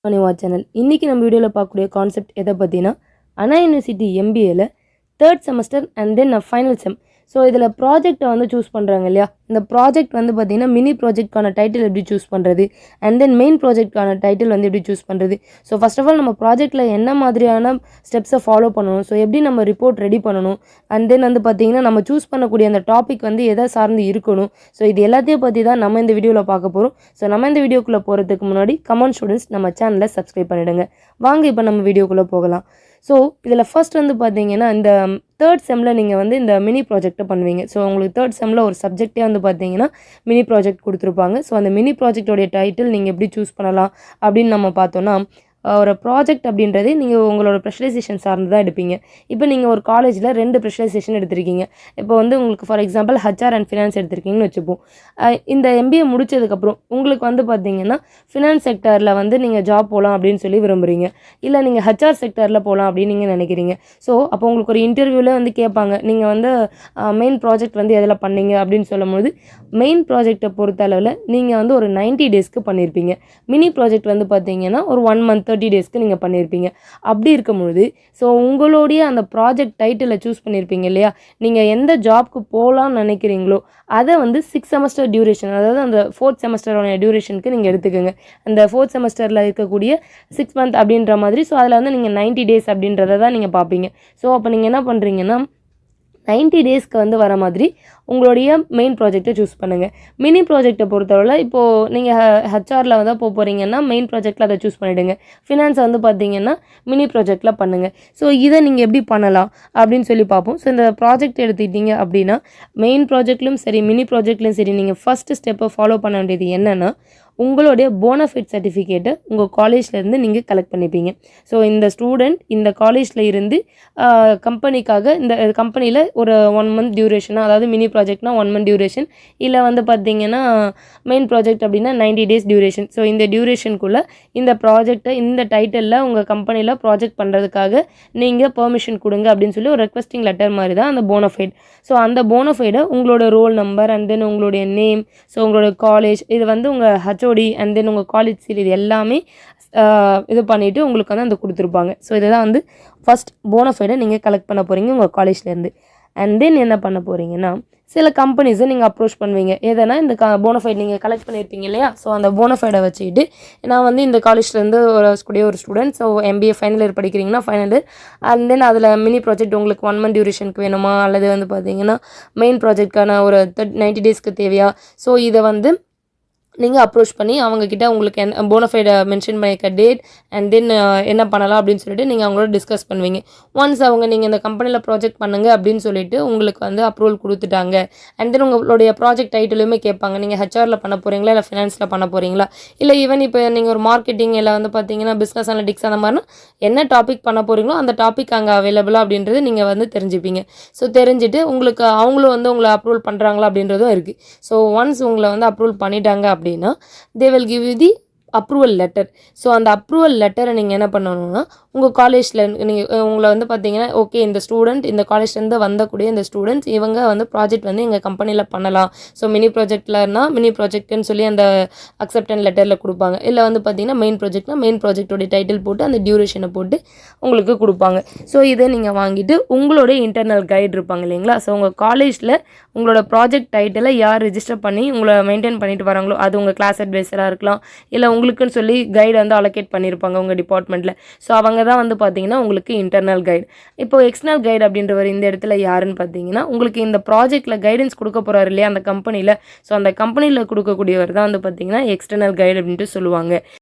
Anyway channel. இன்னைக்கு நம்ம வீடியோல பார்க்கக்கூடிய கான்செப்ட் எதை பத்தினா, அண்ணா யூனிவர்சிட்டி MBAல 3rd semester and then final sem. So இதில் ப்ராஜெக்டை வந்து சூஸ் பண்ணுறாங்க இல்லையா? இந்த ப்ராஜெக்ட் வந்து பார்த்திங்கன்னா மினி ப்ராஜெக்ட்கான டைட்டில் எப்படி சூஸ் பண்ணுறது, அண்ட் தென் மெயின் ப்ராஜெக்ட்கான டைட்டில் வந்து எப்படி சூஸ் பண்ணுறது. ஸோ ஃபர்ஸ்ட் ஆஃப் ஆல் நம்ம ப்ராஜெக்ட்டில் என்ன மாதிரியான ஸ்டெப்ஸை ஃபாலோ பண்ணணும், ஸோ எப்படி நம்ம ரிப்போர்ட் ரெடி பண்ணணும், அண்ட் தென் வந்து பார்த்திங்கன்னா நம்ம சூஸ் பண்ணக்கூடிய அந்த டாபிக் வந்து எதை சார்ந்து இருக்கணும். ஸோ இது எல்லாத்தையும் பற்றி தான் நம்ம இந்த வீடியோவில் பார்க்க போகிறோம். ஸோ நம்ம இந்த வீடியோக்குள்ளே போகிறதுக்கு முன்னாடி கமெண்ட் ஸ்டூடெண்ட்ஸ் நம்ம சேனலை சப்ஸ்கிரைப் பண்ணிவிடுங்க. வாங்க இப்போ நம்ம வீடியோக்குள்ளே போகலாம். ஸோ இதில் ஃபர்ஸ்ட் வந்து பார்த்தீங்கன்னா இந்த 3rd செம்மில் நீங்கள் வந்து இந்த மினி ப்ராஜெக்ட்டை பண்ணுவீங்க. ஸோ உங்களுக்கு 3rd செம்மில் ஒரு சப்ஜெக்டே வந்து பார்த்தீங்கன்னா மினி ப்ராஜெக்ட் கொடுத்துருப்பாங்க. ஸோ அந்த மினி ப்ராஜெக்டோடைய டைட்டில் நீங்கள் எப்படி சூஸ் பண்ணலாம் அப்படின்னு நம்ம பார்த்தோன்னா, ஒரு ப்ராஜெக்ட் அப்படின்றதே நீங்கள் உங்களோட ஸ்பெஷலைசேஷன் சார்ந்து தான் எடுப்பீங்க. இப்போ நீங்கள் ஒரு காலேஜில் 2 ஸ்பெஷலைசேஷன் எடுத்திருக்கீங்க. இப்போ வந்து உங்களுக்கு for example HR and finance எடுத்திருக்கீங்கன்னு வச்சுப்போம். இந்த MBA முடிச்சதுக்கப்புறம் உங்களுக்கு வந்து பார்த்தீங்கன்னா ஃபினான்ஸ் செக்டரில் வந்து நீங்கள் ஜாப் போகலாம் அப்படின்னு சொல்லி விரும்புகிறீங்க, இல்லை நீங்கள் HR செக்டரில் போகலாம் அப்படின்னு நீங்கள் நினைக்கிறீங்க. ஸோ அப்போ உங்களுக்கு ஒரு இன்டர்வியூவில் வந்து கேட்பாங்க, நீங்கள் வந்து மெயின் ப்ராஜெக்ட் வந்து எதில் பண்ணீங்க அப்படின்னு சொல்லும்போது, மெயின் ப்ராஜெக்டை பொறுத்த அளவில் நீங்கள் வந்து ஒரு 90 டேஸ்க்கு பண்ணியிருப்பீங்க. மினி ப்ராஜெக்ட் வந்து பார்த்தீங்கன்னா ஒரு 1 மந்த் 30 டேஸ்க்கு நீங்கள் பண்ணியிருப்பீங்க. அப்படி இருக்கும்பொழுது ஸோ உங்களுடைய அந்த ப்ராஜெக்ட் டைட்டிலை சூஸ் பண்ணியிருப்பீங்க இல்லையா? நீங்கள் எந்த ஜாப்க்கு போகலான்னு நினைக்கிறீங்களோ அதை வந்து 6 செமஸ்டர் டியூரேஷன், அதாவது அந்த 4th செமஸ்டரோட டியூரேஷனுக்கு நீங்கள் எடுத்துக்கோங்க. அந்த 4th செமஸ்டரில் இருக்கக்கூடிய 6 மந்த் அப்படின்ற மாதிரி. ஸோ அதில் வந்து நீங்கள் 90 டேஸ் அப்படின்றத தான் நீங்கள் பார்ப்பீங்க. ஸோ அப்போ நீங்கள் என்ன பண்ணுறீங்கன்னா 90 டேஸ்க்கு வந்து வர மாதிரி உங்களுடைய மெயின் ப்ராஜெக்டை சூஸ் பண்ணுங்கள். மினி ப்ராஜெக்டை பொறுத்தவரை இப்போது நீங்கள் HRல வந்து போகிறீங்கன்னா மெயின் ப்ராஜெக்டில் அதை சூஸ் பண்ணிவிடுங்க. ஃபினான்ஸை வந்து பார்த்தீங்கன்னா மினி ப்ராஜெக்டில் பண்ணுங்கள். ஸோ இதை நீங்கள் எப்படி பண்ணலாம் அப்படின்னு சொல்லி பார்ப்போம். ஸோ இந்த ப்ராஜெக்ட் எடுத்துக்கிட்டீங்க அப்படின்னா மெயின் ப்ராஜெக்ட்லையும் சரி மினி ப்ராஜெக்ட்லையும் சரி நீங்கள் ஃபஸ்ட்டு ஸ்டெப்பை ஃபாலோ பண்ண வேண்டியது என்னென்னா, உங்களுடைய போனஃபைட் சர்டிஃபிகேட்டை உங்கள் காலேஜ்லேருந்து நீங்கள் கலெக்ட் பண்ணிப்பீங்க. ஸோ இந்த ஸ்டூடெண்ட் இந்த காலேஜில் இருந்து கம்பெனிக்காக இந்த கம்பெனியில் ஒரு 1 மந்த் டியூரேஷனாக, அதாவது மினி ப்ராஜெக்ட்னா 1 மந்த் டியூரேஷன், இல்லை வந்து பார்த்தீங்கன்னா மெயின் ப்ராஜெக்ட் அப்படின்னா 90 டேஸ் டியூரேஷன். ஸோ இந்த டியூரேஷனுக்குள்ளே இந்த ப்ராஜெக்டை இந்த டைட்டிலில் உங்கள் கம்பெனியில் ப்ராஜெக்ட் பண்ணுறதுக்காக நீங்கள் பெர்மிஷன் கொடுங்க அப்படின்னு சொல்லி ஒரு ரெக்வஸ்டிங் லெட்டர் மாதிரி தான் அந்த போனஃபைட். ஸோ அந்த போனஃபைடை உங்களோட ரோல் நம்பர் அண்ட் தென் உங்களுடைய நேம், ஸோ உங்களோட காலேஜ், இது வந்து உங்கள் HOD அண்ட் தென் உங்கள் காலேஜ் சீல், இது எல்லாமே இது பண்ணிவிட்டு உங்களுக்கு வந்து அந்த கொடுத்துருப்பாங்க. ஸோ இதை தான் வந்து ஃபஸ்ட் போனஃபைடை நீங்கள் கலெக்ட் பண்ண போகிறீங்க உங்கள் காலேஜ்லேருந்து. அண்ட் தென் என்ன பண்ண போகிறீங்கன்னா, சில கம்பெனிஸை நீங்கள் அப்ரோச் பண்ணுவீங்க. எதனா இந்த போனஃபைட் நீங்கள் கலெக்ட் பண்ணியிருப்பீங்க இல்லையா? ஸோ அந்த போனஃபைடை வச்சுக்கிட்டு, நான் வந்து இந்த காலேஜ்லேருந்து ஒரு student, so MBA final year படிக்கிறீங்கன்னா ஃபைனல் இயர், அண்ட் தென் அதில் மினி ப்ராஜெக்ட் உங்களுக்கு 1 மந்த் டியூரேஷனுக்கு வேணுமா, அல்லது வந்து பார்த்தீங்கன்னா மெயின் ப்ராஜெக்ட்கான ஒரு 90 டேஸ்க்கு தேவையா? ஸோ இதை வந்து நீங்கள் அப்ரோச் பண்ணி அவங்கக்கிட்ட உங்களுக்கு போனஃபைடை மென்ஷன் பண்ணியிருக்க டேட் அண்ட் தென் என்ன பண்ணலாம் அப்படின்னு சொல்லிட்டு நீங்கள் அவங்களோட டிஸ்கஸ் பண்ணுவீங்க. ஒன்ஸ் அவங்க நீங்கள் இந்த கம்பெனியில் ப்ராஜெக்ட் பண்ணுங்கள் அப்படின்னு சொல்லிட்டு உங்களுக்கு வந்து அப்ரூவல் கொடுத்துட்டாங்க. அண்ட் தென் உங்களுடைய ப்ராஜெக்ட் டைட்டிலுமே கேட்பாங்க, நீங்கள் HRல பண்ண போகிறீங்களா இல்லை ஃபினான்ஸில் பண்ண போகிறீங்களா, இல்லை ஈவன் இப்போ நீங்கள் ஒரு மார்க்கெட்டிங் இல்லை வந்து பார்த்தீங்கன்னா பிஸ்னஸ் அனலிட்டிக்ஸ் அந்த மாதிரினா என்ன டாபிக் பண்ண போகிறீங்களோ அந்த டாபிக் அங்கே அவைலபிளா அப்படின்றது நீங்கள் வந்து தெரிஞ்சுப்பீங்க. ஸோ தெரிஞ்சுட்டு உங்களுக்கு அவங்களும் வந்து உங்களை அப்ரூவல் பண்ணுறாங்களா அப்படின்றதும் இருக்குது. ஸோ ஒன்ஸ் உங்களை வந்து அப்ரூவல் பண்ணிட்டாங்க அப்படின்னா they will give you the approval letter. So அந்த அப்ரூவல் லெட்டரை நீங்கள் என்ன பண்ணணும்னா, உங்கள் காலேஜில் நீங்கள் உங்களை வந்து பார்த்தீங்கன்னா ஓகே இந்த ஸ்டூடெண்ட் இந்த காலேஜ்லேருந்து வந்தக்கூடிய இந்த ஸ்டூடெண்ட்ஸ் இவங்க வந்து ப்ராஜெக்ட் வந்து எங்கள் கம்பெனியில் பண்ணலாம். ஸோ மினி ப்ராஜெக்ட்லனா மினி ப்ராஜெக்ட்னு சொல்லி அந்த அக்செப்டன்ஸ் லெட்டரில் கொடுப்பாங்க. இல்லை வந்து பார்த்தீங்கன்னா மெயின் ப்ராஜெக்ட்னா மெயின் ப்ராஜெக்டோடைய டைட்டில் போட்டு அந்த டியூரேஷனை போட்டு உங்களுக்கு கொடுப்பாங்க. ஸோ இதை நீங்கள் வாங்கிட்டு உங்களுடைய இன்டர்னல் கைடு இருப்பாங்க இல்லைங்களா? ஸோ உங்கள் காலேஜில் உங்களோட ப்ராஜெக்ட் டைட்டிலை யார் ரிஜிஸ்டர் பண்ணி உங்களை மெயின்டைன் பண்ணிட்டு வராங்களோ, அது உங்கள் கிளாஸ் அட்வைசராக இருக்கலாம், இல்லை உங்களுக்குன்னு சொல்லி கைடு வந்து அலோகேட் பண்ணியிருப்பாங்க உங்கள் டிபார்ட்மெண்ட்டில். ஸோ அவங்க தான் வந்து பார்த்தீங்கன்னா உங்களுக்கு இன்டர்னல் கைடு. இப்போ எக்ஸ்டர்னல் கைடு அப்படின்றவர் இந்த இடத்துல யாருன்னு பார்த்தீங்கன்னா, உங்களுக்கு இந்த ப்ராஜெக்ட்டில் கைடன்ஸ் கொடுக்க போகிறாரு இல்லையா அந்த கம்பெனியில், ஸோ அந்த கம்பெனியில் கொடுக்கக்கூடியவர் தான் வந்து பார்த்தீங்கன்னா எக்ஸ்டர்னல் கைடு அப்படின்ட்டு சொல்லுவாங்க.